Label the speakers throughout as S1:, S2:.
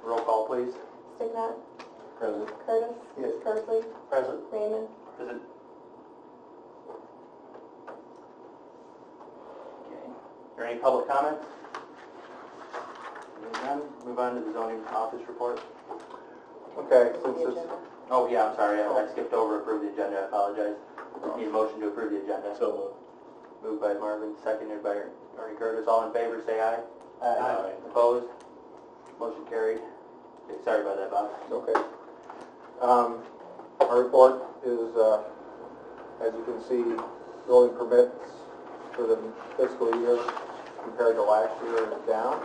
S1: Roll call, please.
S2: Sticknut?
S1: Present.
S2: Curtis?
S1: Yes.
S2: Kersley?
S1: Present.
S2: Raymond?
S1: Present. Okay. Are there any public comments? Hearing none, move on to the zoning office report.
S3: Okay, since
S2: The
S3: it's,
S2: agenda.
S1: Oh, yeah, I'm sorry, I skipped over approve the agenda, I apologize. Need a motion to approve the agenda.
S3: so
S1: Moved by Marvin, seconded by Ernie Curtis. All in favor, say aye.
S3: Aye.
S1: Opposed? Motion carried. Okay, sorry about that, Bob.
S3: okay. Our report is, as you can see, building permits for the fiscal year compared to last year is down.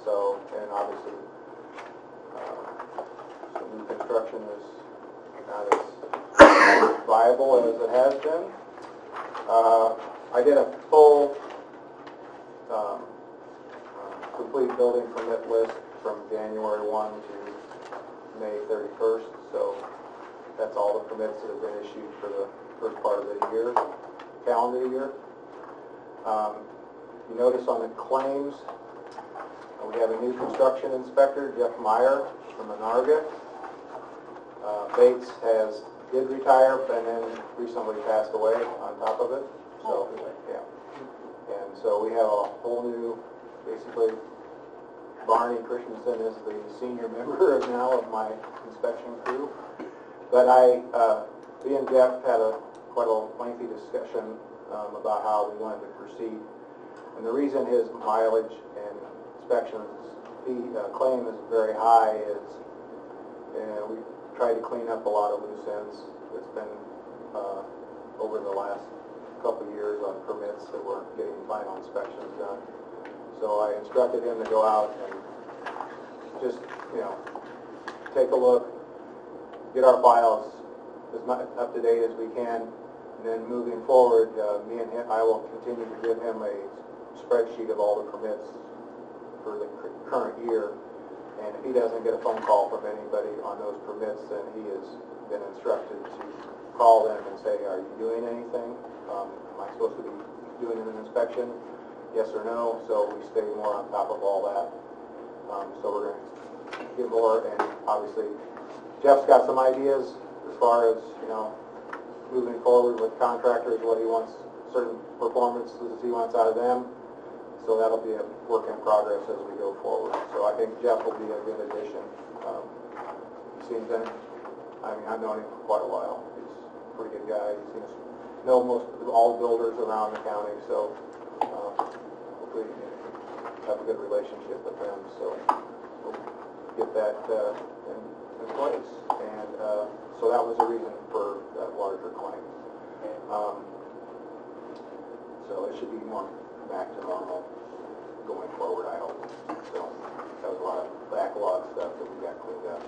S3: So, and obviously, some new construction is not as viable as it has been. I did a full complete building permit list from January 1 to May 31st, so that's all the permits that have been issued for the first part of the year, calendar year. You notice on the claims, we have a new construction inspector, Jeff Meyer from Menarga. Bates did retire and then recently passed away on top of it, so, yeah. And so we have a whole new, basically, Barney Christensen is the senior member now of my inspection crew. But me and Jeff had quite a lengthy discussion about how we wanted to proceed. And the reason his mileage and inspections claim is very high is we tried to clean up a lot of loose ends. It's been over the last couple of years on permits that weren't getting final inspections done. So I instructed him to go out and just, take a look, get our files as much up to date as we can, and then moving forward, I will continue to give him a spreadsheet of all the permits for the current year. And if he doesn't get a phone call from anybody on those permits, then he has been instructed to call them and say, are you doing anything? Am I supposed to be doing an inspection? Yes or no? So we stay more on top of all that. So we're going to get more, and obviously Jeff's got some ideas as far as, moving forward with contractors, what he wants, certain performances he wants out of them. So that'll be a work in progress as we go forward. So I think Jeff will be a good addition. He seems I've known him for quite a while. He's a pretty good guy. He seems to know most of all builders around the county, so hopefully have a good relationship with them. So we'll get that in place. And so that was the reason for that larger claim. So it should be more back to normal going forward, I hope. So that was a lot of backlog stuff that we got cleaned up.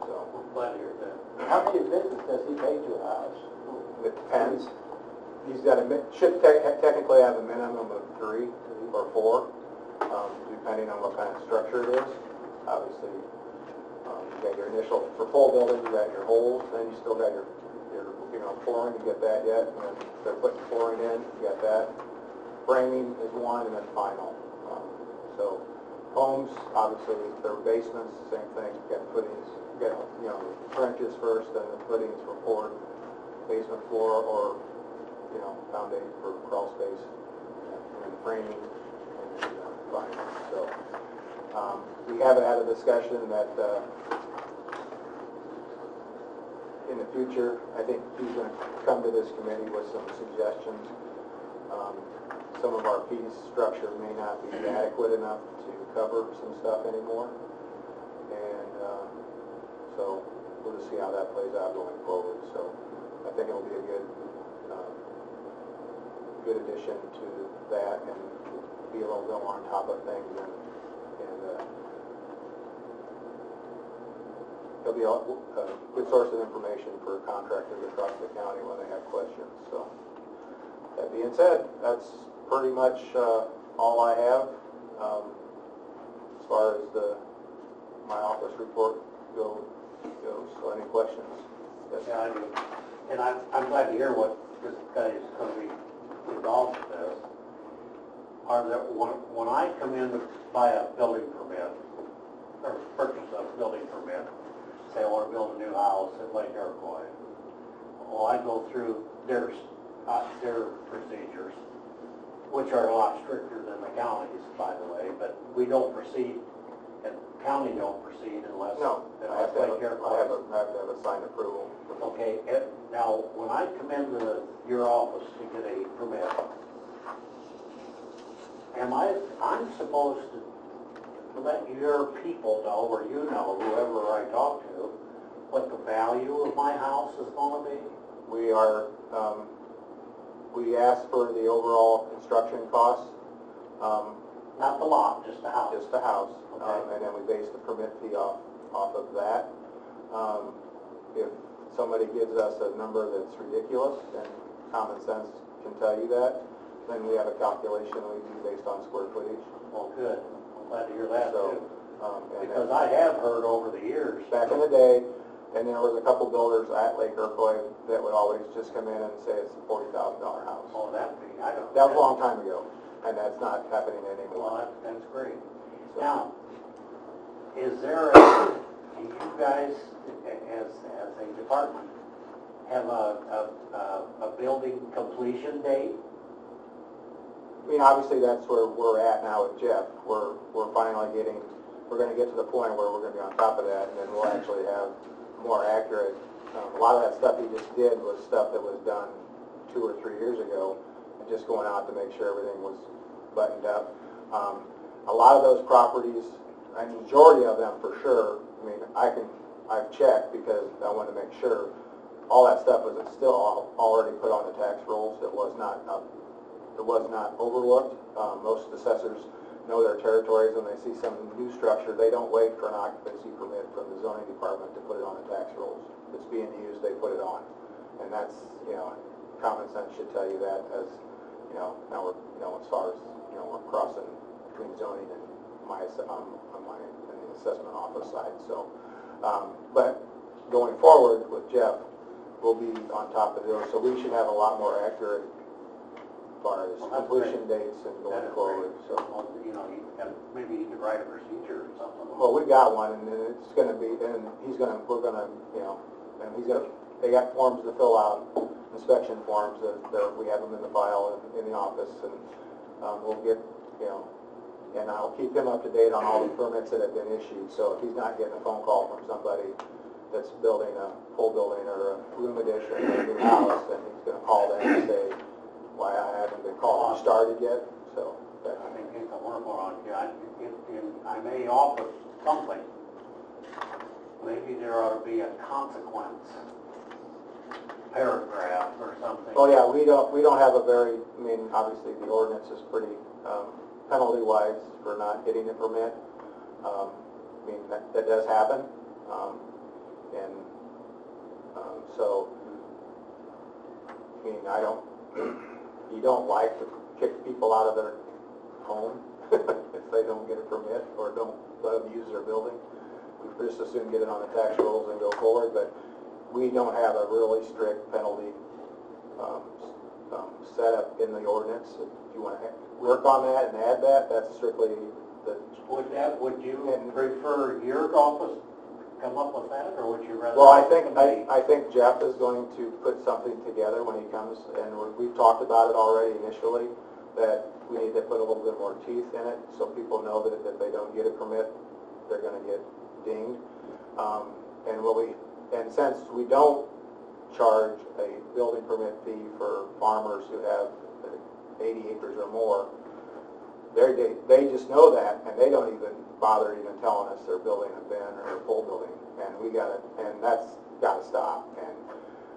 S3: So
S1: Glad to hear that.
S4: How many visits does he pay to a house?
S3: it depends. He's got should technically have a minimum of 3 or 4, depending on what kind of structure it is. Obviously, you got your initial, for full building, you got your holes, then you still got your flooring, you get that yet, and then they're putting flooring in, you got that. Framing is one, and then final. So homes, obviously, their basements, same thing. You got footings, you got trenches first, then the footings for poured basement floor, or foundation for crawl space, and then framing and final. So we have had a discussion that in the future, I think he's going to come to this committee with some suggestions. Some of our piece structure may not be adequate enough to cover some stuff anymore. And so we'll just see how that plays out going forward. So I think it'll be a good addition to that, and be a little bit more on top of things, and it'll be a good source of information for contractors across the county when they have questions. So that being said, that's pretty much all I have as far as my office report goes. So any questions? Yes.
S4: Yeah, I do. And I'm glad to hear what this guy is going to be involved with this. are there, when I come in to buy a building permit, or purchase a building permit, say I want to build a new house at Lake Iroquois, well, I go through their procedures, which are a lot stricter than the county's, by the way, but we don't proceed, and county don't proceed unless,
S3: No, I have to
S4: Lake
S3: have
S4: Iroquois.
S3: a signed approval.
S4: Okay, now, when I come into your office to get a permit, I'm supposed to let your people know, or you know, whoever I talk to, what the value of my house is gonna be?
S3: We are, we ask for the overall construction costs,
S4: Not the lot, just the house.
S3: just the house,
S4: Okay.
S3: and then we base the permit fee off of that. If somebody gives us a number that's ridiculous, and common sense can tell you that, then we have a calculation we do based on square footage.
S4: Well, good, I'm glad to hear that
S3: So,
S4: too.
S3: and
S4: Because I have heard over the years,
S3: back in the day, and there was a couple builders at Lake Iroquois that would always just come in and say it's a $40,000 house.
S4: oh, I don't.
S3: That was a long time ago, and that's not happening
S4: Well,
S3: anymore.
S4: that's great.
S3: So-
S4: Now, is there do you guys, as a department, have a building completion date?
S3: I mean, obviously, that's where we're at now with Jeff. We're finally we're gonna get to the point where we're gonna be on top of that, and then we'll actually have more accurate, a lot of that stuff he just did was stuff that was done 2 or 3 years ago, and just going out to make sure everything was buttoned up. A lot of those properties, a majority of them for sure, I mean, I've checked because I wanted to make sure, all that stuff was still already put on the tax rolls. It was not overlooked. Most assessors know their territories. When they see some new structure, they don't wait for an occupancy permit from the zoning department to put it on the tax rolls. If it's being used, they put it on. And that's, common sense should tell you that, as, now we're, as far as, we're crossing between zoning and my assessment office side. So, but going forward with Jeff, we'll be on top of those. So we should have a lot more accurate as far as
S4: Well, that's
S3: completion dates and
S4: That
S3: going
S4: is
S3: forward.
S4: great.
S3: So,
S4: Well, maybe you could write a procedure or something.
S3: well, we got one, and then it's going to be, and they got forms to fill out, inspection forms that we have them in the file in the office, and we'll get, and I'll keep him up to date on all the permits that have been issued. So if he's not getting a phone call from somebody that's building a full building or a room addition or a new house, then he's going to call them and say, why I haven't been called, you started yet? So that,
S4: I think it's a work on, I may offer something. Maybe there ought to be a consequence paragraph or something.
S3: oh yeah, we don't have a very, I mean, obviously the ordinance is pretty penalty-wise for not getting a permit. I mean, that does happen. So, I mean, you don't like to kick people out of their home if they don't get a permit or don't let them use their building. We just as soon get it on the tax rolls and go forward, but we don't have a really strict penalty set up in the ordinance. If you want to work on that and add that, that's strictly the...
S4: Would you prefer your office come up with that, or would you rather?
S3: Well, I think Jeff is going to put something together when he comes, and we've talked about it already initially, that we need to put a little bit more teeth in it, so people know that if they don't get a permit, they're going to get dinged. And since we don't charge a building permit fee for farmers who have 80 acres or more, they just know that, and they don't even bother even telling us they're building a bin or a full building, and that's got to stop. And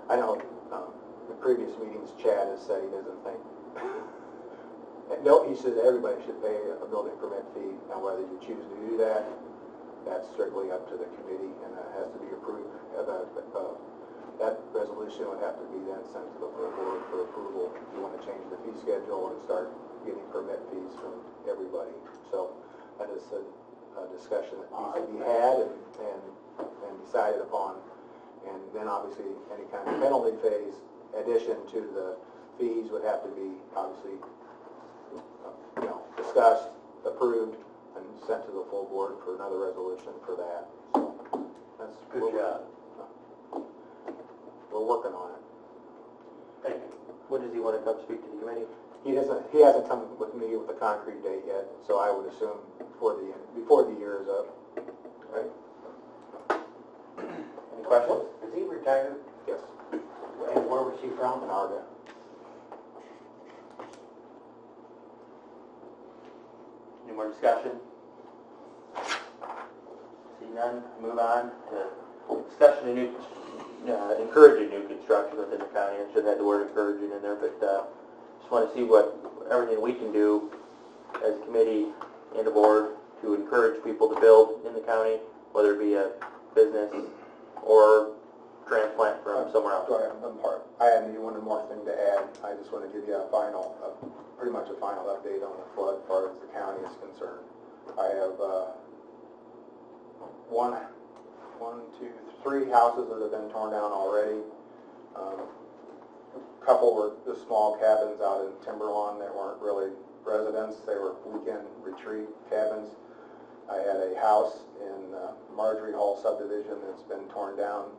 S3: I know in previous meetings, Chad has said he doesn't think. No, he says everybody should pay a building permit fee. Now, whether you choose to do that, that's strictly up to the committee, and that has to be approved. That resolution would have to be then sent to the board for approval if you want to change the fee schedule and start getting permit fees from everybody. So that is a discussion that needs to be had and decided upon. And then obviously any kind of penalty phase addition to the fees would have to be obviously discussed, approved, and sent to the full board for another resolution for that. So that's
S4: Good job.
S3: We're working on it.
S4: Thank you.
S1: When does he want to come speak to the committee?
S3: He hasn't come with me with a concrete date yet, so I would assume before the year is up. Right?
S1: Any questions?
S4: Is he retired?
S3: Yes.
S4: And where was he from?
S3: Narga.
S1: Any more discussion? See none, move on to discussion of new, encouraging new construction within the county. I should have had the word encouraging in there, but just want to see everything we can do as a committee and a board to encourage people to build in the county, whether it be a business or transplant from somewhere else.
S3: Sorry, I had one more thing to add. I just want to give you pretty much a final update on the flood as far as the county is concerned. I have three houses that have been torn down already. A couple were the small cabins out in Timberlawn that weren't really residents. They were weekend retreat cabins. I had a house in Marjorie Hall subdivision that's been torn down.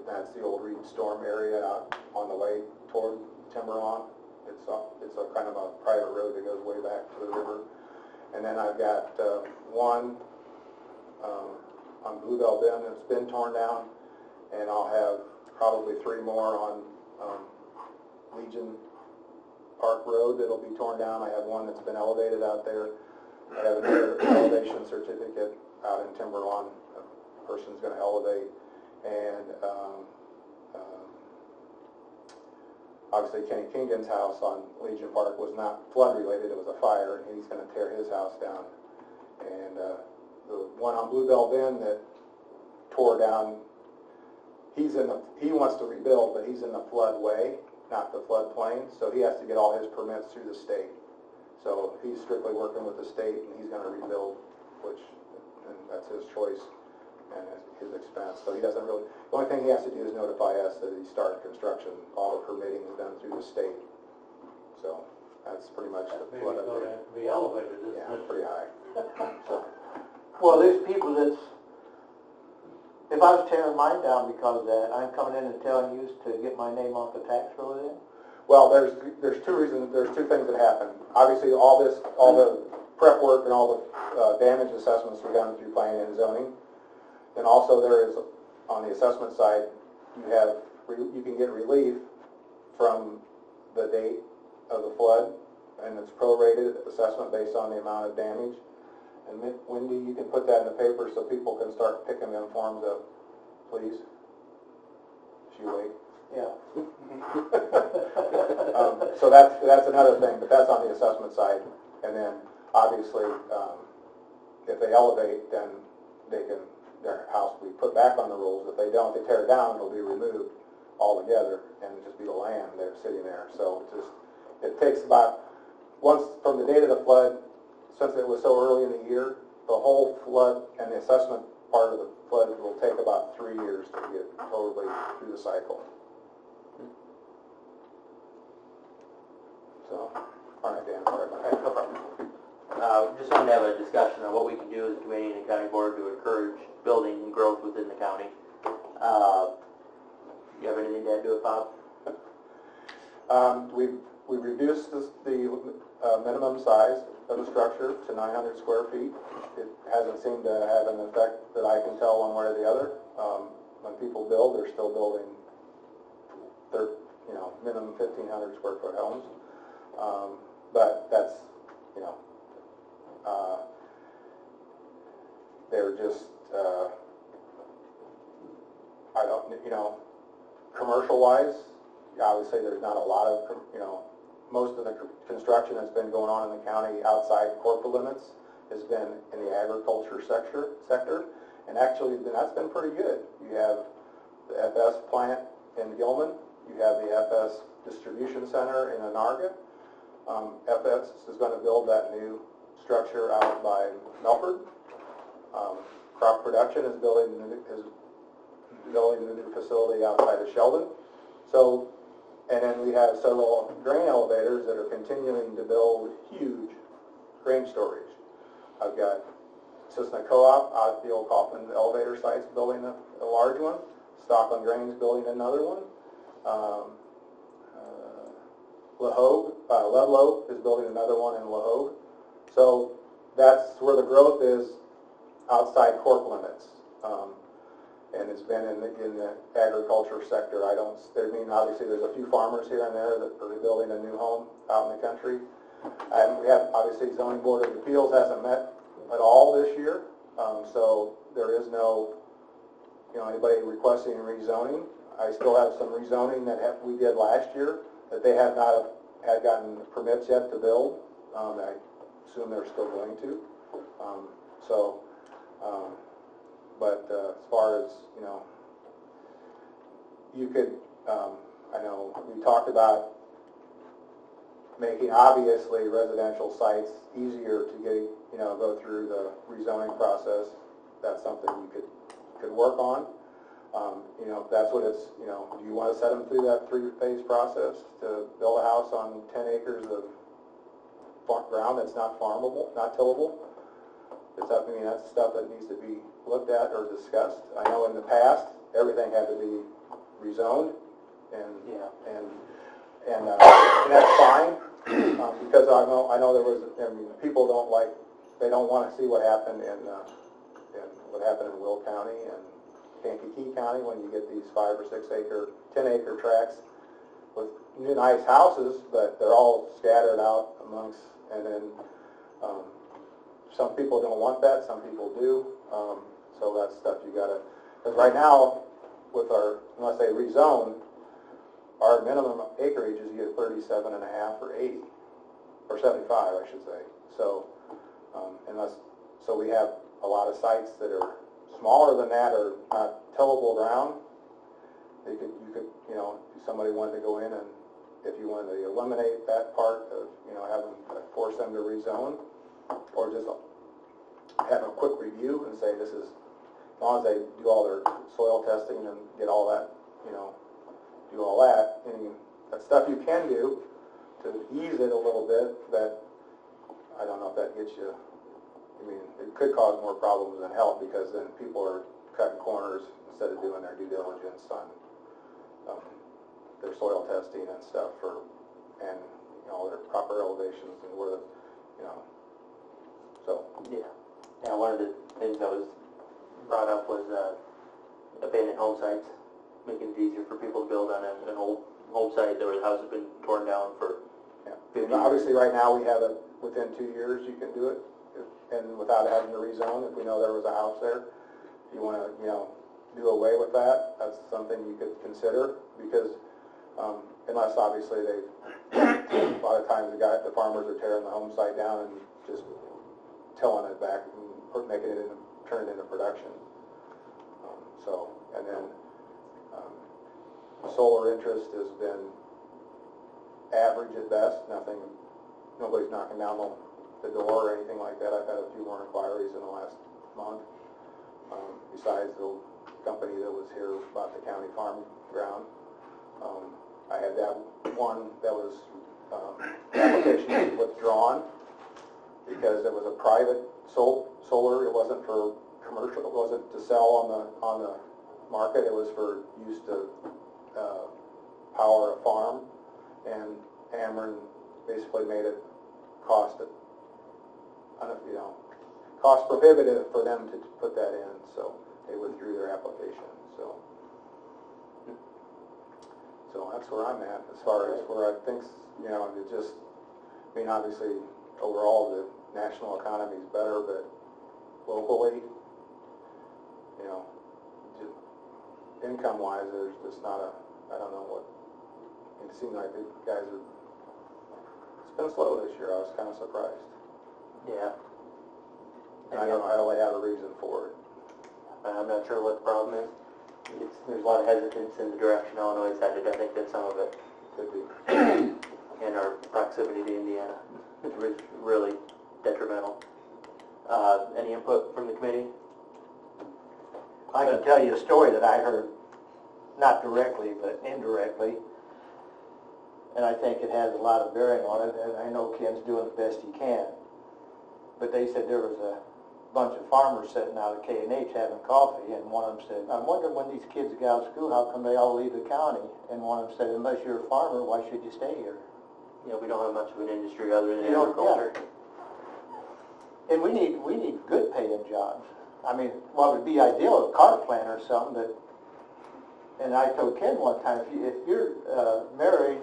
S3: That's the old Reed Storm area out on the way toward Timberlawn. It's a kind of a private road that goes way back to the river. And then I've got one on Bluebell Bend that's been torn down, and I'll have probably three more on Legion Park Road that'll be torn down. I have one that's been elevated out there. I have another elevation certificate out in Timberlawn. A person's going to elevate. And obviously Kenny Kingan's house on Legion Park was not flood related, it was a fire, and he's going to tear his house down. And the one on Bluebell Bend that tore down, he wants to rebuild, but he's in the floodway, not the floodplain, so he has to get all his permits through the state. So he's strictly working with the state, and he's going to rebuild, and that's his choice and his expense. So he doesn't really, the only thing he has to do is notify us that he started construction. All the permitting is done through the state. So that's pretty much the
S4: Maybe
S3: flood
S4: it's going
S3: update.
S4: to be elevated, isn't
S3: Yeah,
S4: it?
S3: it's pretty high. So,
S2: Well, there's people if I was tearing mine down because of that, I'm coming in and telling you to get my name off the tax roll then?
S3: well, there's two reasons, there's two things that happen. Obviously, all the prep work and all the damage assessments were done through planning and zoning. And also there is, on the assessment side, you can get relief from the date of the flood, and it's prorated assessment based on the amount of damage. And Wendy, you can put that in the paper so people can start picking them forms up, please. She wait.
S2: Yeah.
S3: So that's another thing, but that's on the assessment side. And then obviously, if they elevate, then their house will be put back on the rolls. If they don't, they tear it down, it'll be removed altogether, and it'll just be the land there sitting there. So it takes about, once from the date of the flood, since it was so early in the year, the whole flood and the assessment part of the flood will take about 3 years to get totally through the cycle. So, all right, Dan, sorry about that.
S1: No problem. Just wanted to have a discussion on what we can do as a committee and a county board to encourage building and growth within the county. You have anything to add to it, Bob?
S3: We've reduced the minimum size of the structure to 900 square feet. It hasn't seemed to have an effect that I can tell one way or the other. When people build, they're still building minimum 1,500 square foot homes. But that's, they're just, commercial-wise, obviously there's not a lot of, most of the construction that's been going on in the county outside corporate limits has been in the agriculture sector, and actually that's been pretty good. You have the FS plant in Gilman, you have the FS distribution center in Anarga. FS is going to build that new structure out by Melford. Crop Production is building the new facility outside of Sheldon. So, and then we have several grain elevators that are continuing to build huge grain storage. I've got Sisseton Co-op out at the old Kaufman elevator sites building a large one. Stockland Grain's building another one. Ludlow is building another one in La Hogue. So that's where the growth is outside Cork limits. And it's been in the agriculture sector. Obviously there's a few farmers here and there that are building a new home out in the country. And we have, obviously, Zoning Board of Appeals hasn't met at all this year. So there is no, anybody requesting rezoning. I still have some rezoning that we did last year that they have not had gotten permits yet to build. I assume they're still going to. But as far as, you could, I know we talked about making obviously residential sites easier to get, go through the rezoning process. That's something you could work on. If that's what it's, do you want to set them through that 3-phase process to build a house on 10 acres of ground that's not farmable, not tillable? That's stuff that needs to be looked at or discussed. I know in the past, everything had to be rezoned, and that's fine, because I know there was, people they don't want to see what happened in Will County and Kankakee County when you get these 5 or 6 acre, 10 acre tracts with nice houses, but they're all scattered out amongst, and then some people don't want that, some people do. So that's stuff you gotta, because right now, unless they rezone, our minimum acreage is you get 37 and a half or 80, or 75, I should say. So, so we have a lot of sites that are smaller than that or not tillable ground. You could, if somebody wanted to go in and if you wanted to eliminate that part of, force them to rezone, or just have a quick review and say this is, as long as they do all their soil testing and get all that, do all that, and that stuff you can do to ease it a little bit, that I don't know if that gets you, it could cause more problems than help, because then people are cutting corners instead of doing their due diligence on their soil testing and stuff and all their proper elevations and where the, so.
S1: Yeah, one of the things that was brought up was abandoned home sites, making it easier for people to build on an old home site where the house has been torn down for 50 years.
S3: Obviously, right now, we have it within 2 years you can do it, and without having to rezone, if we know there was a house there. If you want to, do away with that, that's something you could consider, because unless obviously a lot of times the farmers are tearing the home site down and just tilling it back and turn it into production. And then solar interest has been average at best. Nobody's knocking down the door or anything like that. I've had a few more inquiries in the last month. Besides the company that was here about the county farm ground. I had that one that was, application was withdrawn because it was a private solar. It wasn't for commercial. It wasn't to sell on the market. It was for use to power a farm, and Ameren basically made it cost prohibitive for them to put that in, so they withdrew their application. So that's where I'm at as far as where I think, it just, obviously overall the national economy is better, but locally, income-wise, there's just not I don't know what, it seemed like the guys it's been slow this year. I was kind of surprised.
S1: Yeah.
S3: And I don't really have a reason for it.
S1: I'm not sure what the problem is. There's a lot of hesitance in the direction Illinois is headed. I think that some of it
S3: Could be.
S1: and our proximity to Indiana is really detrimental. Any input from the committee?
S2: I can tell you a story that I heard, not directly, but indirectly, and I think it has a lot of bearing on it, and I know Ken's doing the best he can. but they said there was a bunch of farmers sitting out at K&H having coffee, and one of them said, I wonder when these kids get out of school, how come they all leave the county? And one of them said, unless you're a farmer, why should you stay here?
S1: Yeah, we don't have much of an industry other than
S2: You don't-
S1: agriculture.
S2: And we need good paying jobs. I mean, what would be ideal, a car plant or something, but, and I told Ken one time, if you're married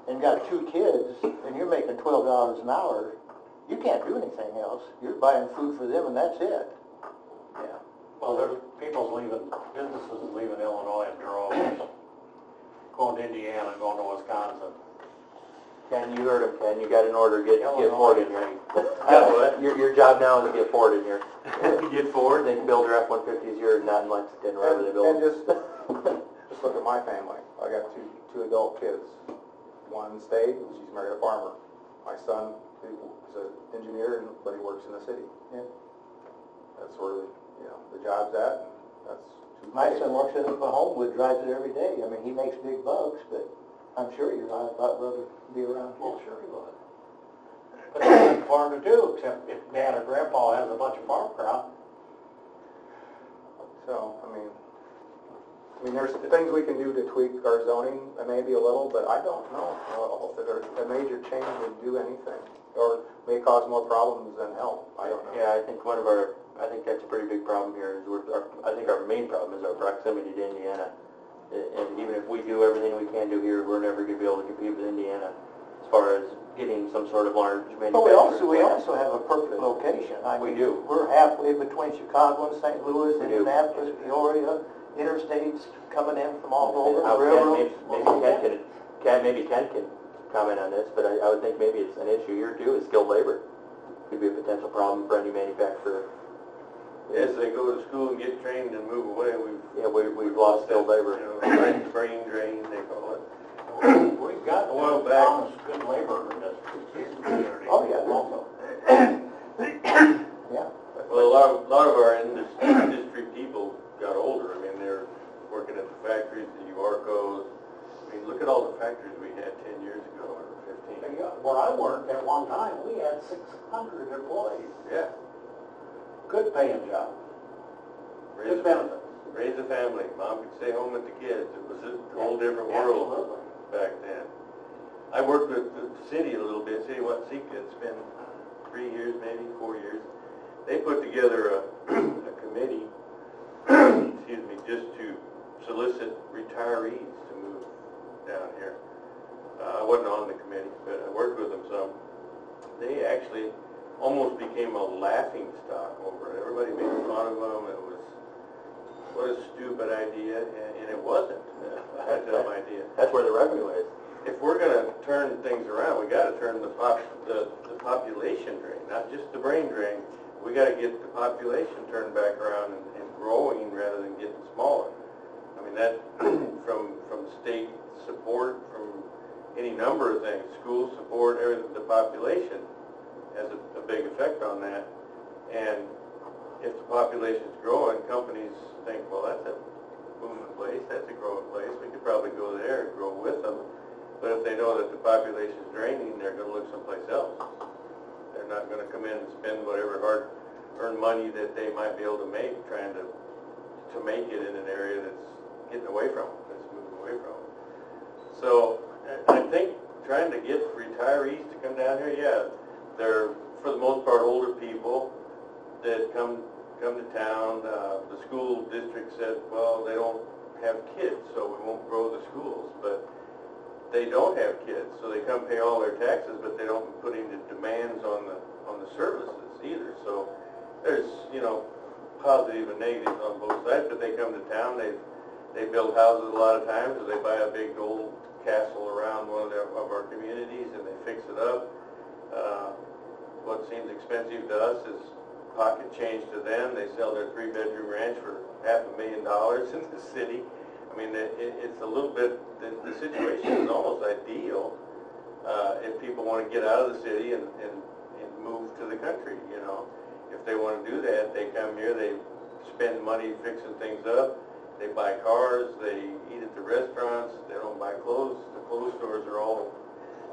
S2: and got 2 kids, and you're making $12 an hour, you can't do anything else. You're buying food for them and that's it.
S1: Yeah.
S4: Well, there's businesses leaving Illinois in droves, going to Indiana, going to Wisconsin.
S1: Ken, you heard him, Ken, you got an order, get
S4: Illinois.
S1: Ford in here. Your job now is to get Ford in here. Get Ford, they can build their F-150s here, not in Lexington, wherever they build
S3: And
S1: them.
S3: just look at my family. I got two adult kids. One stayed, she's married a farmer. My son is an engineer, but he works in the city.
S2: Yeah.
S3: That's where, the job's at, and that's...
S2: My son works in Homewood, drives it every day. I mean, he makes big bucks, but I'm sure you're right, I'd rather be around
S4: Well,
S2: here.
S4: sure he would. But there's nothing for him to do, except if Dad or Grandpa has a bunch of farm crop.
S3: So, I mean, there's things we can do to tweak our zoning, maybe a little, but I don't know if a major change would do anything, or may cause more problems than help. I don't know.
S1: Yeah, I think I think that's a pretty big problem here, is I think our main problem is our proximity to Indiana. And even if we do everything we can do here, we're never going to be able to compete with Indiana as far as getting some sort of large manufacturing.
S2: But we
S1: plant.
S2: also have a perfect location. I
S1: We
S2: mean,
S1: do.
S2: We're halfway between Chicago and St. Louis,
S1: We do.
S2: Indianapolis, Peoria, interstates coming in from all over,
S1: Ken,
S2: railroads.
S1: maybe Ken can comment on this, but I would think maybe it's an issue here too, is skilled labor. Could be a potential problem for any manufacturer.
S5: As they go to school and get trained and move away,
S1: We've lost skilled labor.
S5: brain drain, they call it.
S4: We've got
S5: A while back.
S4: good labor in this community.
S2: Oh, yeah.
S4: Also.
S2: Yeah.
S5: Well, a lot of our industry people got older. I mean, they're working at the factories, the UARCOs. I mean, look at all the factories we had 10 years ago or 15.
S4: Where I worked at one time, we had 600 employees.
S5: Yeah.
S4: Good paying job. Good benefits.
S5: Raise a family. Mom could stay home with the kids. It was a whole different world
S4: Absolutely.
S5: back then. I worked with the city a little bit, City of Watsika. It's been 3 years, maybe 4 years. They put together a committee, excuse me, just to solicit retirees to move down here. I wasn't on the committee, but I worked with them some. They actually almost became a laughing stock over it. Everybody made fun of them. It was, what a stupid idea, and it wasn't a dumb idea.
S1: That's where the revenue is.
S5: If we're going to turn things around, we got to turn the population drain, not just the brain drain. We got to get the population turned back around and growing rather than getting smaller. I mean, that from state support, from any number of things, school support, everything, the population has a big effect on that. And if the population's growing, companies think, well, that's a booming place, that's a growing place, we could probably go there and grow with them. But if they know that the population's draining, they're going to look someplace else. They're not going to come in and spend whatever hard-earned money that they might be able to make trying to make it in an area that's getting away from them, that's moving away from them. So I think trying to get retirees to come down here, yeah, they're for the most part older people that come to town. The school district said, well, they don't have kids, so we won't grow the schools. But they don't have kids, so they come pay all their taxes, but they don't put any demands on the services either. So there's positive and negatives on both sides. But they come to town, they build houses a lot of times, or they buy a big old castle around one of our communities and they fix it up. What seems expensive to us is pocket change to them. They sell their 3-bedroom ranch for $500,000 in the city. I mean, it's a little bit, the situation is almost ideal if people want to get out of the city and move to the country, If they want to do that, they come here, they spend money fixing things up, they buy cars, they eat at the restaurants, they don't buy clothes. The clothes stores are all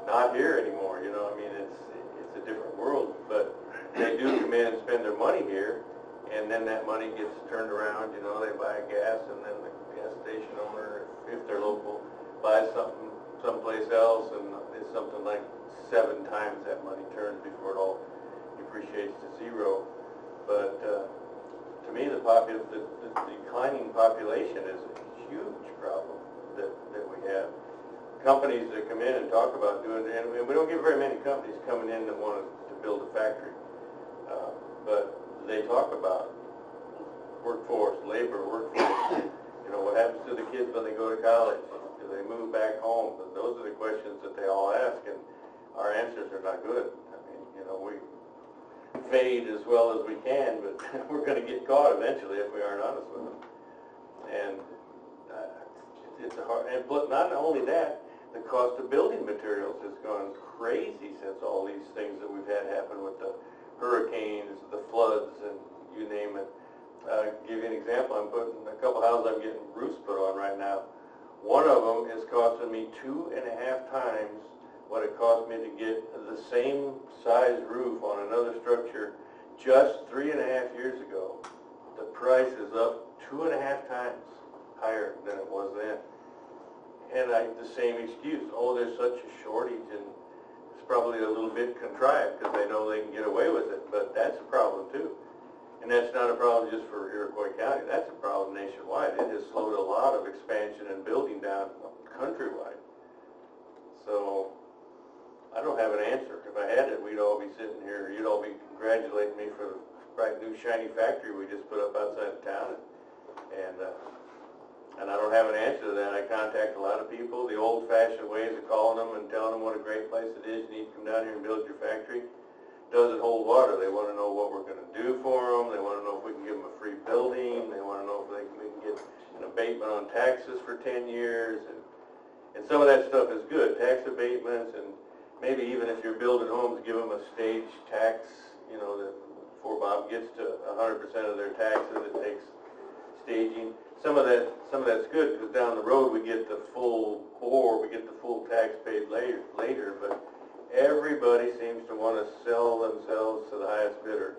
S5: not here anymore, I mean, it's a different world. But they do come in and spend their money here, and then that money gets turned around, you know, they buy gas, and then the gas station owner, if they're local, buys something someplace else, and it's something like 7 times that money turns before it all depreciates to zero. But to me, the declining population is a huge problem that we have. Companies that come in and talk about doing it, and we don't get very many companies coming in that want to build a factory, but they talk about workforce, labor, workforce. You know, what happens to the kids when they go to college? Do they move back home? Those are the questions that they all ask, and our answers are not good. I mean, you know, we fade as well as we can, but we're going to get caught eventually if we aren't honest with them. And it's a hard, and not only that, the cost of building materials has gone crazy since all these things that we've had happen with the hurricanes, the floods, and you name it. Give you an example. I'm putting a couple houses, I'm getting roofs put on right now. One of them is costing me 2.5 times what it cost me to get the same size roof on another structure just 3.5 years ago. The price is up 2.5 times higher than it was then. And the same excuse, oh, there's such a shortage, and it's probably a little bit contrived because they know they can get away with it, but that's a problem too. And that's not a problem just for Iroquois County, that's a problem nationwide. It has slowed a lot of expansion and building down countrywide. So, I don't have an answer. If I had it, we'd all be sitting here, you'd all be congratulating me for the bright new shiny factory we just put up outside of town. And I don't have an answer to that. I contact a lot of people, the old-fashioned ways of calling them and telling them what a great place it is. You need to come down here and build your factory. Does it hold water? They want to know what we're going to do for them. They want to know if we can give them a free building. They want to know if we can get an abatement on taxes for 10 years. And some of that stuff is good, tax abatements, and maybe even if you're building homes, give them a stage tax, you know, that before Bob gets to 100% of their taxes, it takes staging. Some of that's good, because down the road we get the full bore, we get the full tax paid later, but everybody seems to want to sell themselves to the highest bidder.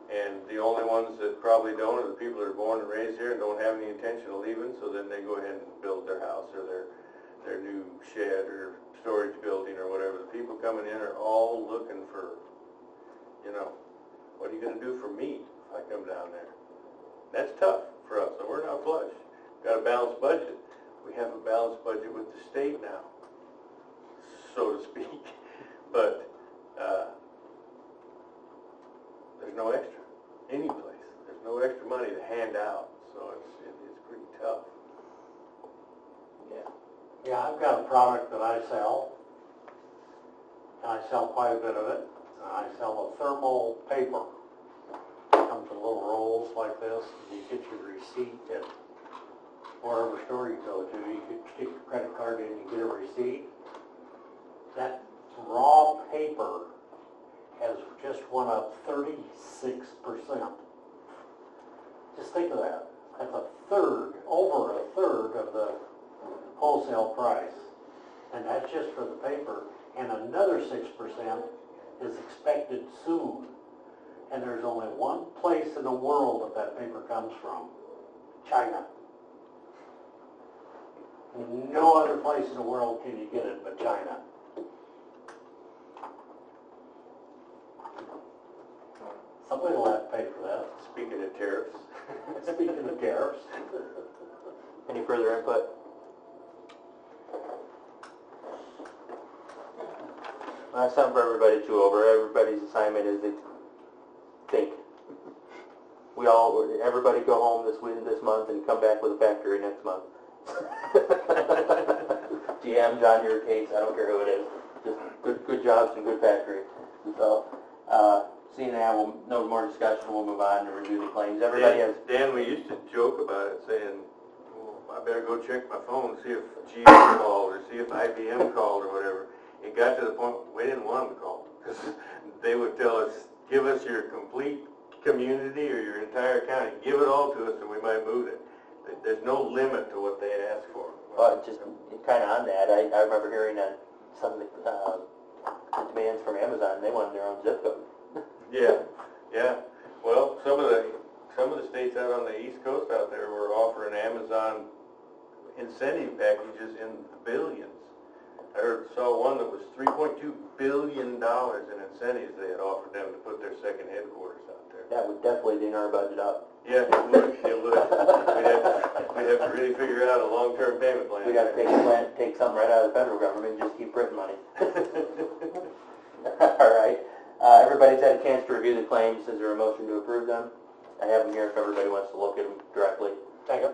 S5: And the only ones that probably don't are the people that are born and raised here and don't have any intention of leaving, so then they go ahead and build their house or their new shed or storage building or whatever. The people coming in are all looking for, you know, what are you going to do for me if I come down there? That's tough for us, so we're not flush. Got a balanced budget. We have a balanced budget with the state now, so to speak, but there's no extra any place. There's no extra money to hand out, so it's pretty tough.
S4: Yeah, I've got a product that I sell, and I sell quite a bit of it. I sell a thermal paper. It comes in little rolls like this. You get your receipt at wherever store you go to. You can stick your credit card in, you get a receipt. That raw paper has just went up 36%. Just think of that. That's over a third of the wholesale price. And that's just for the paper. And another 6% is expected soon. And there's only one place in the world that paper comes from. China. No other place in the world can you get it but China. Somebody will have to pay for that.
S5: Speaking of tariffs.
S4: Speaking of tariffs.
S1: Any further input? That's something for everybody to chew over. Everybody's assignment is to think. Everybody go home this month and come back with a factory next month. GM, John, your case, I don't care who it is. Just good jobs and good factory. So, seeing that, no more discussion, we'll move on to review the claims. Everybody has...
S5: Dan, we used to joke about it, saying, well, I better go check my phone, see if GM called or see if IBM called or whatever. It got to the point we didn't want them to call, because they would tell us, give us your complete community or your entire county, give it all to us and we might move it. There's no limit to what they ask for.
S1: Well, just kind of on that, I remember hearing on some of the demands from Amazon, they wanted their own zip code.
S5: Yeah. Well, some of the states out on the East Coast out there were offering Amazon incentive packages in the billions. I saw one that was $3.2 billion in incentives they had offered them to put their second headquarters out there.
S1: That would definitely ding our budget up.
S5: Yeah, it would. We'd have to really figure out a long-term payment plan.
S1: We gotta take something right out of the federal government and just keep printing money. All right. Everybody's had a chance to review the claims. Is there a motion to approve them? I have them here if everybody wants to look at them directly.
S4: Second.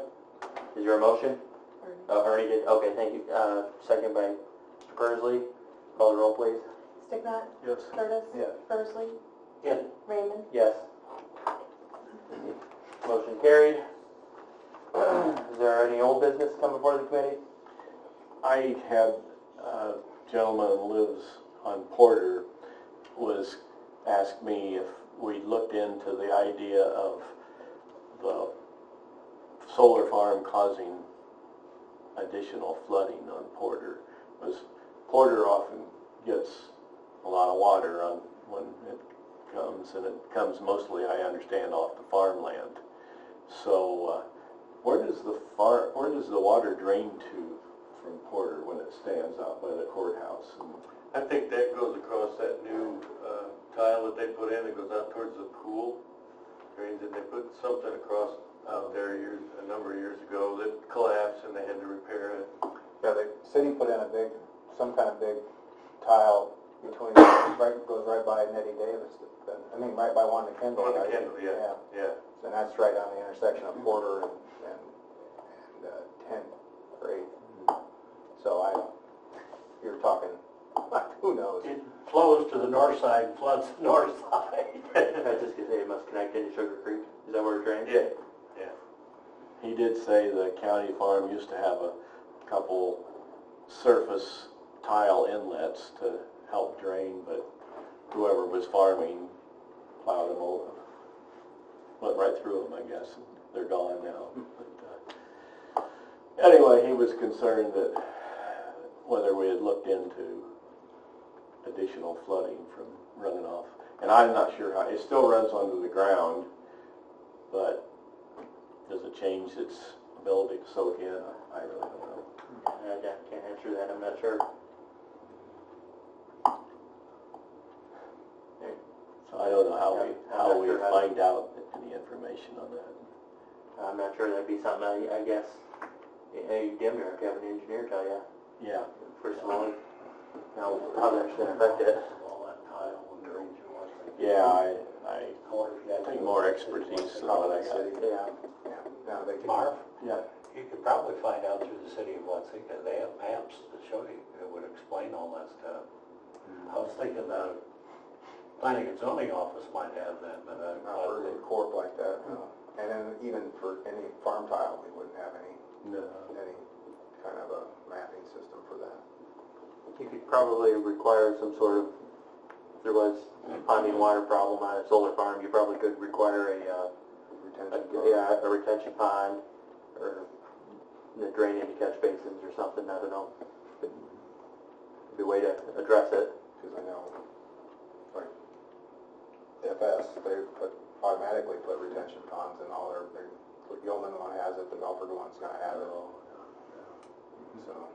S1: Is there a motion? Oh, Ernie did? Okay, thank you. Second by Mr. Persley. Call the roll, please.
S6: Sticknut?
S3: Yes.
S6: Curtis?
S2: Yes.
S6: Persley?
S4: Yes.
S6: Raymond?
S1: Yes. Motion carried. Is there any old business come before the committee?
S7: I had a gentleman who lives on Porter was asked me if we looked into the idea of the solar farm causing additional flooding on Porter. Because Porter often gets a lot of water on when it comes, and it comes mostly, I understand, off the farmland. So where does the water drain to from Porter when it stands out by the courthouse? And
S5: I think that goes across that new tile that they put in. It goes out towards the pool. Drains, and they put something across out there a number of years ago that collapsed, and they had to repair it.
S3: Yeah, the city put in some kind of big tile between, goes right by Nettie Davis, right by Wanda Kendall.
S5: On the
S3: right?
S5: Kendall, yeah.
S3: And that's right on the intersection of Porter and 10th grade. So you're talking, who knows?
S4: It flows to the north side, floods the north side.
S1: I was just gonna say it must connect into Sugar Creek. Is that where it drains?
S5: Yeah.
S7: he did say the county farm used to have a couple surface tile inlets to help drain, but whoever was farming plowed them over. Went right through them, I guess. They're gone now. But, anyway, he was concerned that whether we had looked into additional flooding from running off. And I'm not sure how, it still runs under the ground, but does it change its ability to soak in? I really don't know.
S1: I can't answer that. I'm not sure.
S7: So I don't know how we
S1: sure how
S7: find out any information on that.
S1: I'm not sure. That'd be something I guess. You damn near have to have an engineer tell you.
S7: Yeah.
S1: First of all, now how that's going to affect it.
S4: All that tile and drains and what.
S7: Yeah, I think more expertise than what I got.
S1: Yeah.
S3: Now they can.
S4: Marv,
S7: Yeah.
S4: you could probably find out through the city of Watsika. They have maps that show you, that would explain all that stuff. I was thinking the planning and zoning office might have that, but
S3: Not for a corp like that, no. And then even for any farm tile, we wouldn't have any kind of a mapping system for that.
S1: You could probably require some sort of, if there was a ponding water problem on a solar farm, you probably could require a retention pond, or drain into catch basins or something, I don't know. Could be a way to address it.
S3: Because I know, like, FS, they automatically put retention ponds in all their, the Gilman one has it, the Milford one's gonna have it. So,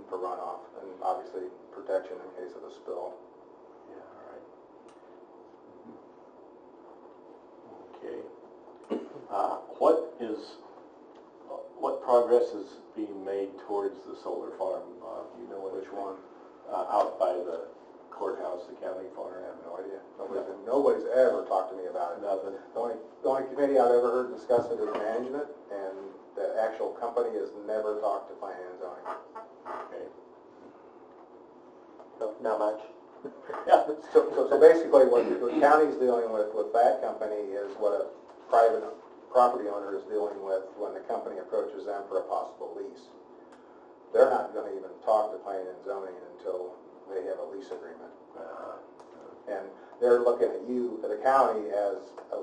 S3: for runoff, and obviously protection in case of a spill.
S7: Yeah, all right. Okay. What progress is being made towards the solar farm? Do you know
S3: Which one?
S7: Out by the courthouse, the county farm.
S3: I have no idea. Nobody's ever talked to me about it.
S7: Nothing.
S3: The only committee I've ever heard discuss it is management, and the actual company has never talked to finance and zoning.
S7: Okay.
S1: So, not much.
S3: So basically, what the county's dealing with that company is what a private property owner is dealing with when the company approaches them for a possible lease. They're not going to even talk to planning and zoning until they have a lease agreement. And they're looking at you, at the county, as a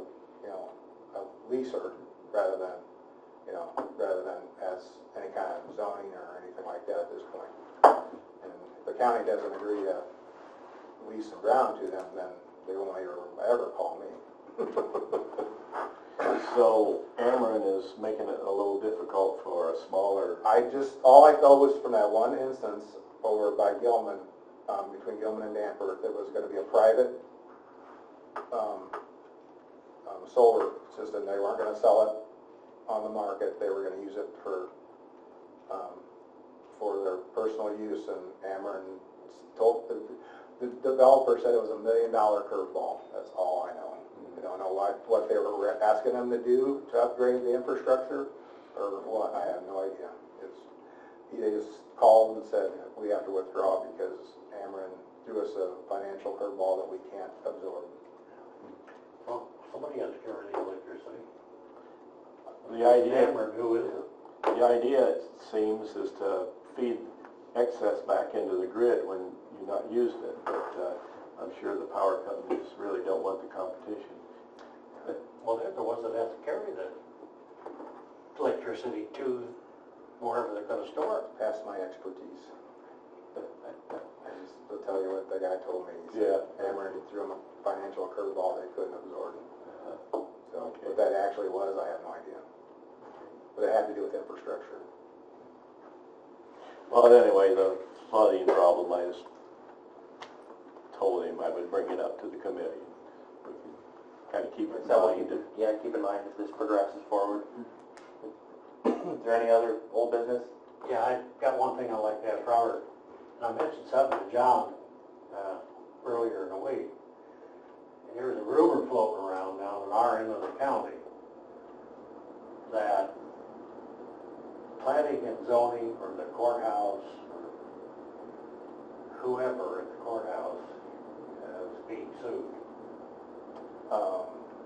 S3: leaser rather than as any kind of zoning or anything like that at this point. And if the county doesn't agree to lease some ground to them, then they won't ever call me.
S7: So Ameren is making it a little difficult for a smaller,
S3: All I know was from that one instance over by Gilman, between Gilman and Danforth, there was gonna be a private, solar system. They weren't gonna sell it on the market, they were gonna use it for their personal use, and Ameren told, the developer said it was $1 million curveball, that's all I know. I don't know what they were asking them to do to upgrade the infrastructure, or what, I have no idea. They just called and said, we have to withdraw because Ameren threw us a financial curveball that we can't absorb.
S4: Well, somebody has to carry the electricity.
S7: the idea,
S4: Ameren, who is it?
S7: the idea, it seems, is to feed excess back into the grid when you're not using it, but I'm sure the power companies really don't want the competition.
S4: Well, they're the ones that have to carry the electricity to wherever they're gonna store it.
S3: Past my expertise. I just will tell you what the guy told me. He
S7: Yeah.
S3: said Ameren threw them a financial curveball they couldn't absorb. So,
S7: Okay.
S3: what that actually was, I have no idea. But it had to do with infrastructure.
S7: Well, anyway, the flooding problem, I just told him I would bring it up to the committee. We can kind of keep it in
S1: So,
S7: mind.
S1: yeah, keep in mind if this progresses forward. Is there any other old business?
S4: Yeah, I got one thing I'd like to ask Robert, and I mentioned something to John, earlier in the week. And there's a rumor floating around down in our end of the county that planning and zoning or the courthouse, or whoever at the courthouse is being sued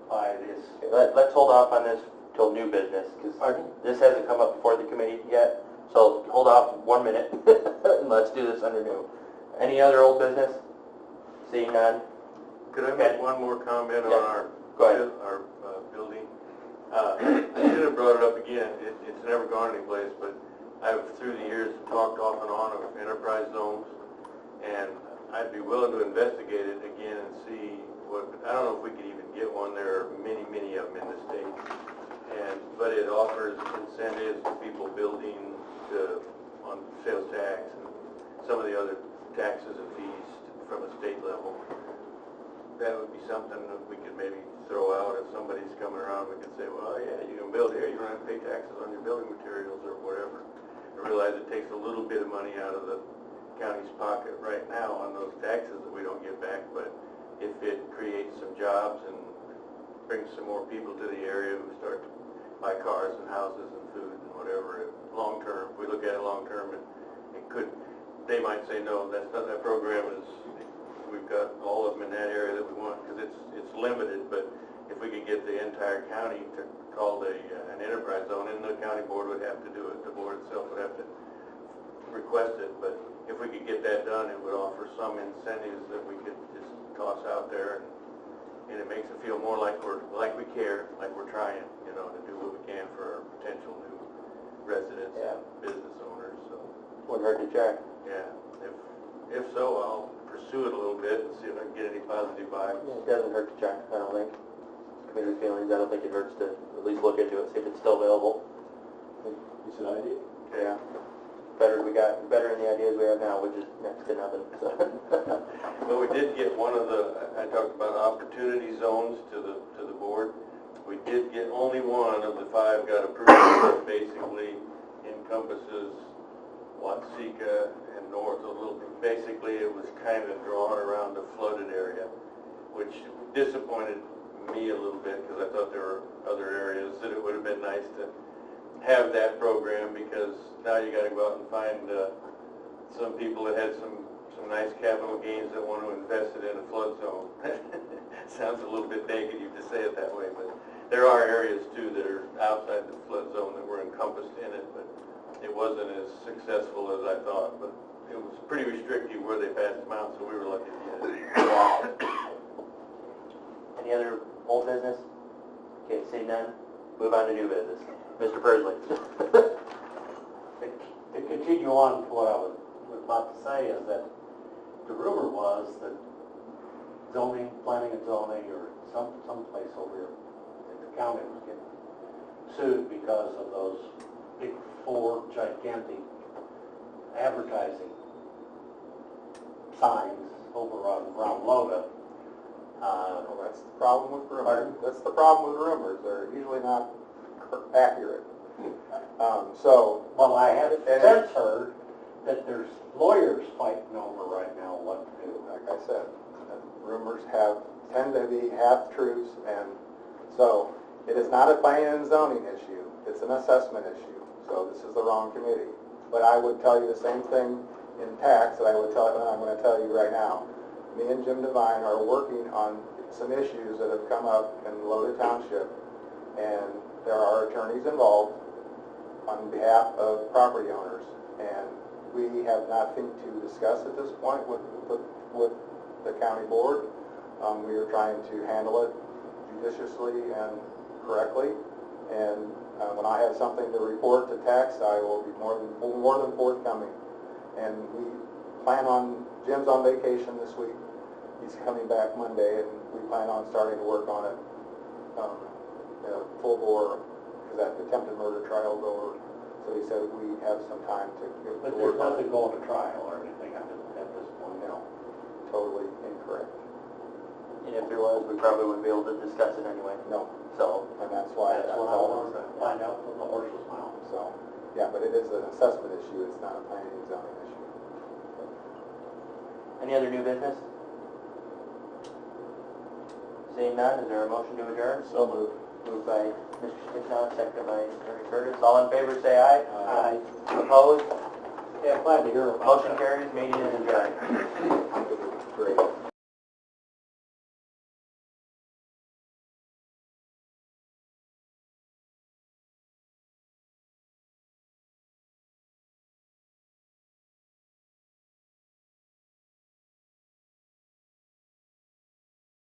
S4: by this.
S1: Let's hold off on this till new business, because this hasn't come up before the committee yet. So hold off 1 minute, and let's do this under new. Any other old business? Seeing none?
S5: Could I
S1: Okay.
S5: make one more comment on
S1: Yeah.
S5: our,
S1: Go ahead.
S5: our building? I should have brought it up again, it's never gone anyplace, but I've, through the years, talked off and on of enterprise zones, and I'd be willing to investigate it again and see what, I don't know if we could even get one, there are many, many of them in the state. But it offers incentives to people building on sales tax and some of the other taxes and fees from a state level. That would be something that we could maybe throw out if somebody's coming around. We could say, well, yeah, you can build here, you don't have to pay taxes on your building materials or whatever. I realize it takes a little bit of money out of the county's pocket right now on those taxes that we don't get back, but if it creates some jobs and brings some more people to the area who start to buy cars and houses and food and whatever, long term, if we look at it long term, it could, they might say, no, that's not, that program is, we've got all of them in that area that we want, because it's limited, but if we could get the entire county to call an enterprise zone, and the county board would have to do it, the board itself would have to request it, but if we could get that done, it would offer some incentives that we could just toss out there, and it makes it feel more like we care, like we're trying, you know, to do what we can for our potential new residents
S1: Yeah.
S5: and business owners, so,
S1: Wouldn't hurt to check.
S5: yeah, if so, I'll pursue it a little bit and see if I can get any positive vibes.
S1: It doesn't hurt to check, I don't think. Committee feelings, I don't think it hurts to at least look into it, see if it's still available.
S7: It's an idea.
S1: Yeah. Better in the ideas we have now, which is next to nothing, so.
S5: But we did get one of I talked about opportunity zones to the board. We did get only one of the 5 got approved, that basically encompasses Watsika and north a little bit. Basically, it was kind of drawn around a flooded area, which disappointed me a little bit, because I thought there were other areas that it would have been nice to have that program, because now you got to go out and find some people that had some nice capital gains that want to invest it in a flood zone. Sounds a little bit negative to say it that way, but there are areas too that are outside the flood zone that were encompassed in it, but it wasn't as successful as I thought, but it was pretty restrictive where they passed them out, so we were lucky to get it.
S1: Any other old business? Okay, seeing none, move on to new business. Mr. Persley.
S4: To continue on to what I was about to say is that the rumor was that zoning, planning and zoning, or someplace over here, that the county was getting sued because of those big 4 gigantic advertising signs over around Loda.
S3: Well, that's the problem with rumors.
S4: Pardon?
S3: That's the problem with rumors. They're usually not accurate. So,
S4: Well, I have
S3: And-
S4: since heard that there's lawyers fighting over right now what to do.
S3: like I said, rumors tend to be half-truths, and so it is not a planning and zoning issue. It's an assessment issue. So this is the wrong committee. But I would tell you the same thing in tax that I'm going to tell you right now. Me and Jim Devine are working on some issues that have come up in Loda Township, and there are attorneys involved on behalf of property owners, and we have nothing to discuss at this point with the county board. We are trying to handle it judiciously and correctly, and when I have something to report to tax, I will be more than forthcoming. And we plan on, Jim's on vacation this week. He's coming back Monday, and we plan on starting to work on it, full bore, because that attempted murder trial is over. So he said we have some time to
S4: But
S3: work
S4: there's
S3: on
S4: nothing
S3: it.
S4: going to trial or anything at this point.
S3: No, totally incorrect.
S1: And if there was, we probably wouldn't be able to discuss it anyway.
S3: No,
S1: So,
S3: and that's why.
S4: That's what I wanted to find out from the horse's mouth.
S3: So, yeah, but it is an assessment issue, it's not a planning and zoning issue.
S1: any other new business? Seeing none, is there a motion to adjourn?
S7: So moved.
S1: Moved by Mr. Sticknow, seconded by Attorney Curtis. All in favor, say aye.
S4: Aye.
S1: Opposed?
S4: Yeah, glad to hear about
S1: Motion
S4: that.
S1: carries, meeting is adjourned.
S3: Great.